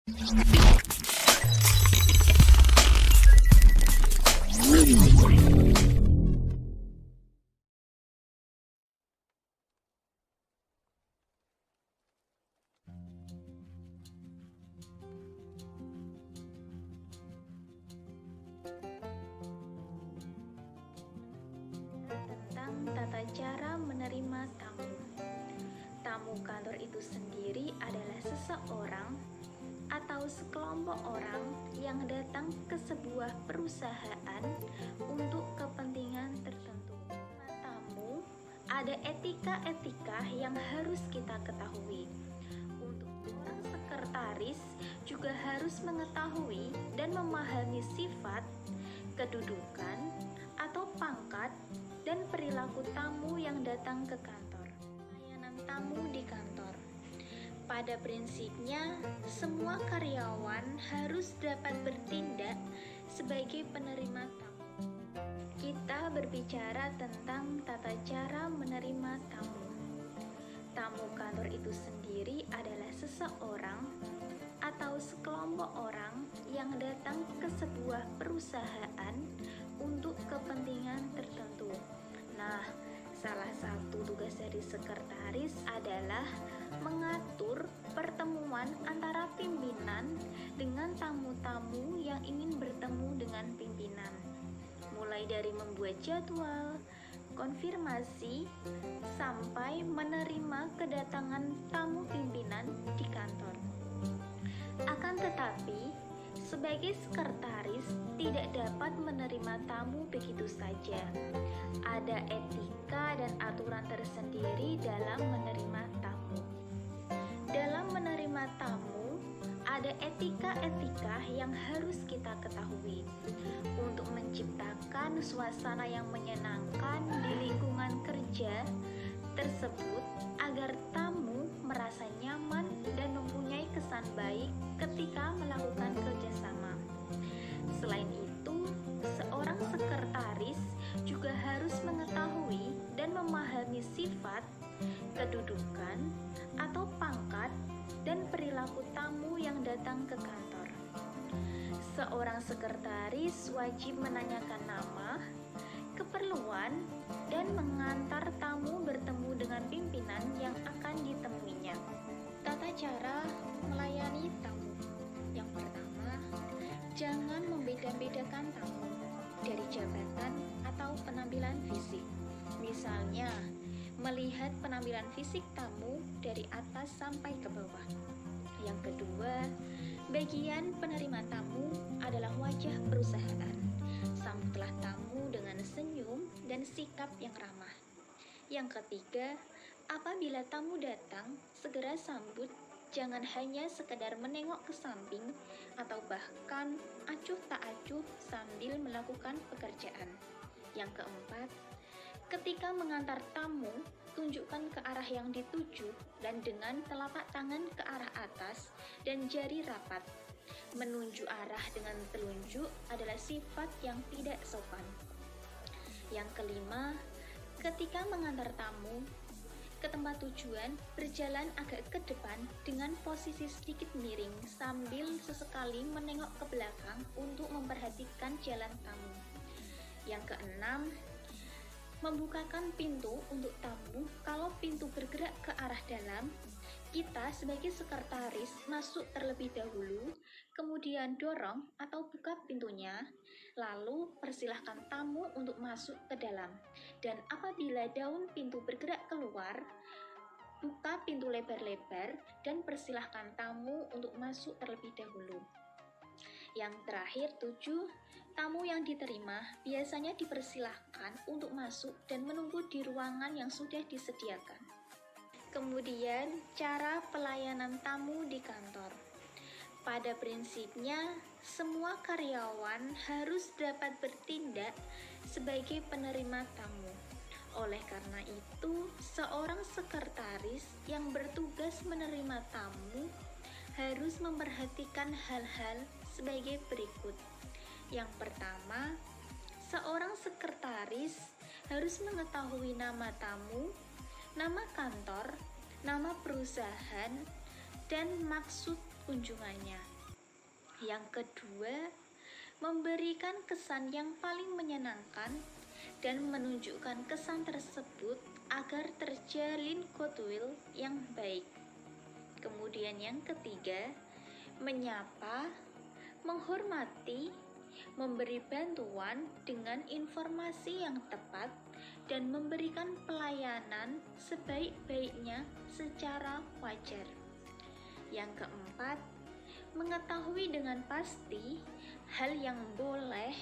Tentang tata cara menerima tamu. Tamu kantor itu sendiri adalah seseorang atau sekelompok orang yang datang ke sebuah perusahaan untuk kepentingan tertentu. Tamu ada etika-etika yang harus kita ketahui. Untuk orang sekretaris juga harus mengetahui dan memahami sifat, kedudukan, atau pangkat dan perilaku tamu yang datang ke kantor. Pelayanan tamu di kantor. Pada prinsipnya, semua karyawan harus dapat bertindak sebagai penerima tamu. Kita berbicara tentang tata cara menerima tamu. Tamu kantor itu sendiri adalah seseorang atau sekelompok orang yang datang ke sebuah perusahaan untuk kepentingan tertentu. Nah, salah satu tugas dari sekretaris adalah mengatur pertemuan antara pimpinan dengan tamu-tamu yang ingin bertemu dengan pimpinan. Mulai dari membuat jadwal, konfirmasi, sampai menerima kedatangan tamu pimpinan di kantor. Akan tetapi, sebagai sekretaris tidak dapat menerima tamu begitu saja. Ada etika dan aturan tersendiri dalam menerima tamu. Dalam menerima tamu, ada etika-etika yang harus kita ketahui untuk menciptakan suasana yang menyenangkan di lingkungan kerja tersebut agar tamu merasa nyaman dan mempunyai kesan baik ketika melakukan kerjasama. Selain itu, seorang sekretaris juga harus mengetahui dan memahami sifat, kedudukan, atau pangkat dan perilaku tamu yang datang ke kantor. Seorang sekretaris wajib menanyakan nama, keperluan, dan mengantar tamu bertemu dengan pimpinan yang akan ditemuinya. Tata cara melayani tamu. Yang pertama, jangan membeda-bedakan tamu dari jabatan atau penampilan fisik. Misalnya, melihat penampilan fisik tamu dari atas sampai ke bawah. Yang kedua, bagian penerima tamu adalah wajah perusahaan. Sambutlah tamu dengan senyum dan sikap yang ramah. Yang ketiga, apabila tamu datang, segera sambut. Jangan hanya sekedar menengok ke samping atau bahkan acuh tak acuh sambil melakukan pekerjaan. Yang keempat, ketika mengantar tamu, tunjukkan ke arah yang dituju dan dengan telapak tangan ke arah atas dan jari rapat. Menunjuk arah dengan telunjuk adalah sifat yang tidak sopan. Yang kelima, ketika mengantar tamu ke tempat tujuan, berjalan agak ke depan dengan posisi sedikit miring sambil sesekali menengok ke belakang untuk memperhatikan jalan tamu. Yang keenam, membukakan pintu untuk tamu. Kalau pintu bergerak ke arah dalam, kita sebagai sekretaris masuk terlebih dahulu, kemudian dorong atau buka pintunya, lalu persilahkan tamu untuk masuk ke dalam. Dan apabila daun pintu bergerak keluar, buka pintu lebar-lebar dan persilahkan tamu untuk masuk terlebih dahulu. Yang terakhir, 7, tamu yang diterima biasanya dipersilahkan untuk masuk dan menunggu di ruangan yang sudah disediakan. Kemudian, cara pelayanan tamu di kantor. Pada prinsipnya, semua karyawan harus dapat bertindak sebagai penerima tamu. Oleh karena itu, seorang sekretaris yang bertugas menerima tamu harus memperhatikan hal-hal sebagai berikut. Yang pertama, seorang sekretaris harus mengetahui nama tamu, nama kantor, nama perusahaan, dan maksud kunjungannya. Yang kedua, memberikan kesan yang paling menyenangkan dan menunjukkan kesan tersebut agar terjalin goodwill yang baik. Kemudian yang ketiga, menyapa, menghormati, memberi bantuan dengan informasi yang tepat, dan memberikan pelayanan sebaik-baiknya secara wajar. Yang keempat, mengetahui dengan pasti hal yang boleh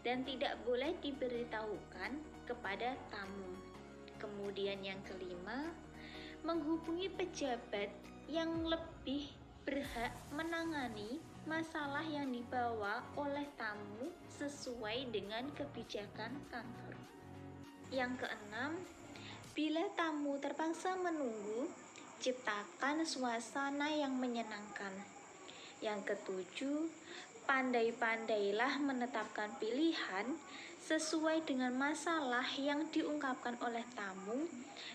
dan tidak boleh diberitahukan kepada tamu. Kemudian yang kelima, menghubungi pejabat yang lebih berhak menangani masalah yang dibawa oleh tamu sesuai dengan kebijakan kantor. Yang keenam, bila tamu terpaksa menunggu, ciptakan suasana yang menyenangkan. Yang ketujuh, pandai-pandailah menetapkan pilihan sesuai dengan masalah yang diungkapkan oleh tamu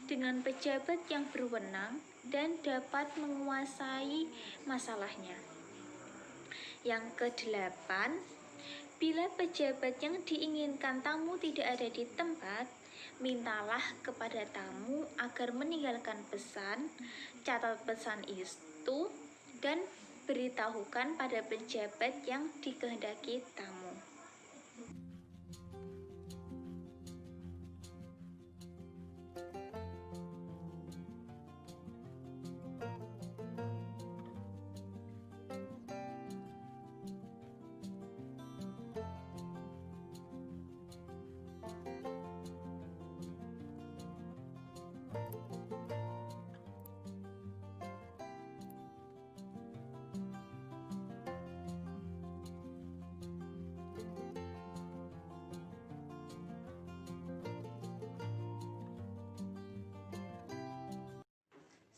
dengan pejabat yang berwenang dan dapat menguasai masalahnya. Yang kedelapan, bila pejabat yang diinginkan tamu tidak ada di tempat, mintalah kepada tamu agar meninggalkan pesan, catat pesan itu, dan beritahukan pada pejabat yang dikehendaki tamu.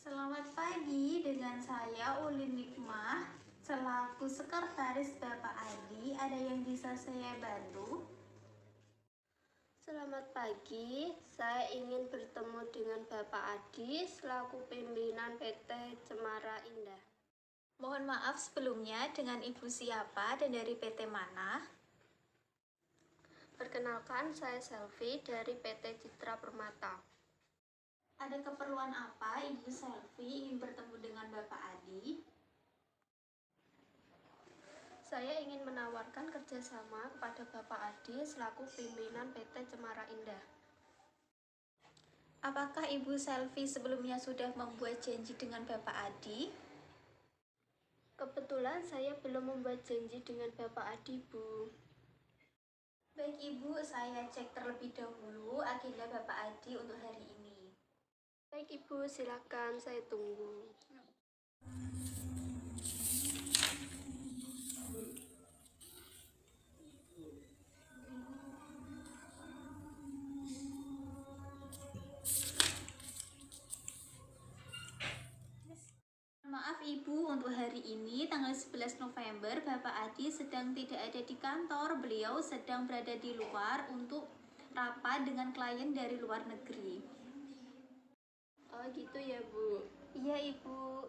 Selamat pagi, dengan saya Ulin Nikmah selaku sekretaris Bapak Adi. Ada yang bisa saya bantu? Selamat pagi, saya ingin bertemu dengan Bapak Adi selaku pimpinan PT Cemara Indah. Mohon maaf sebelumnya, dengan Ibu siapa dan dari PT mana? Perkenalkan, saya Selvi dari PT Citra Permata. Ada keperluan apa Ibu Selvi ingin bertemu dengan Bapak Adi? Saya ingin menawarkan kerjasama kepada Bapak Adi selaku pimpinan PT Cemara Indah. Apakah Ibu Selvi sebelumnya sudah membuat janji dengan Bapak Adi? Kebetulan saya belum membuat janji dengan Bapak Adi, Bu. Baik Ibu, saya cek terlebih dahulu agenda Bapak Adi untuk hari ini. Baik Ibu, silakan, saya tunggu. Maaf Ibu, untuk hari ini tanggal 11 November Bapak Adi sedang tidak ada di kantor. Beliau sedang berada di luar untuk rapat dengan klien dari luar negeri. Oh gitu ya, Bu. Iya Ibu.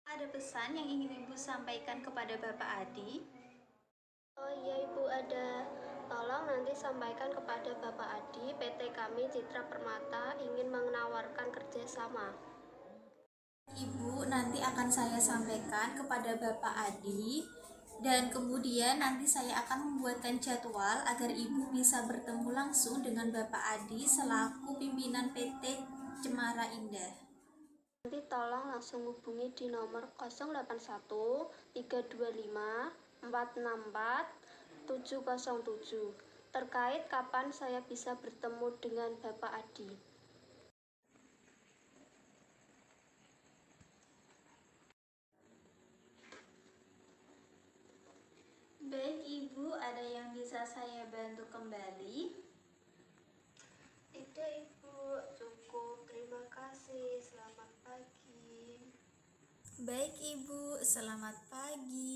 Ada pesan yang ingin Ibu sampaikan kepada Bapak Adi? Oh iya Ibu, ada. Tolong nanti sampaikan kepada Bapak Adi, PT kami Citra Permata ingin menawarkan kerjasama. Ibu, nanti akan saya sampaikan kepada Bapak Adi dan kemudian nanti saya akan membuatkan jadwal agar Ibu bisa bertemu langsung dengan Bapak Adi selaku pimpinan PT Cemara Indah. Nanti tolong langsung hubungi di nomor 081 325 464 707 terkait kapan saya bisa bertemu dengan Bapak Adi. Baik Ibu, ada yang bisa saya bantu kembali? Tidak Ibu, cukup. Terima kasih. Selamat pagi. Baik Ibu, selamat pagi.